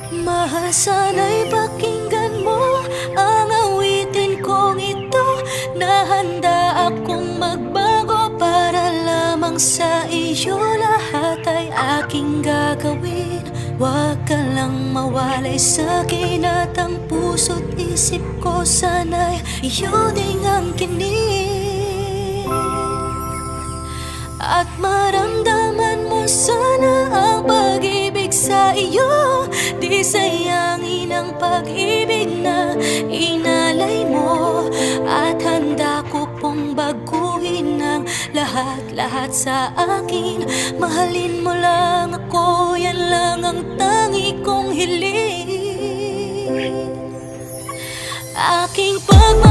Mahal, sana'y pakinggan mo ang awitin kong ito, na handa akong magbago para lamang sa iyo. Lahat ay aking gagawin, huwag ka lang mawalay sa'kin. At ang puso't isip ko sana'y iyo ding angkinin, at maramdaman mo sana ang pag-ibig sa iyo. Di sayangin ang pag-ibig na inalay mo, at handa ko pong baguhin ang lahat-lahat sa akin. Mahalin mo lang ako, yan lang ang tangi kong hiling. Aking pagmamahal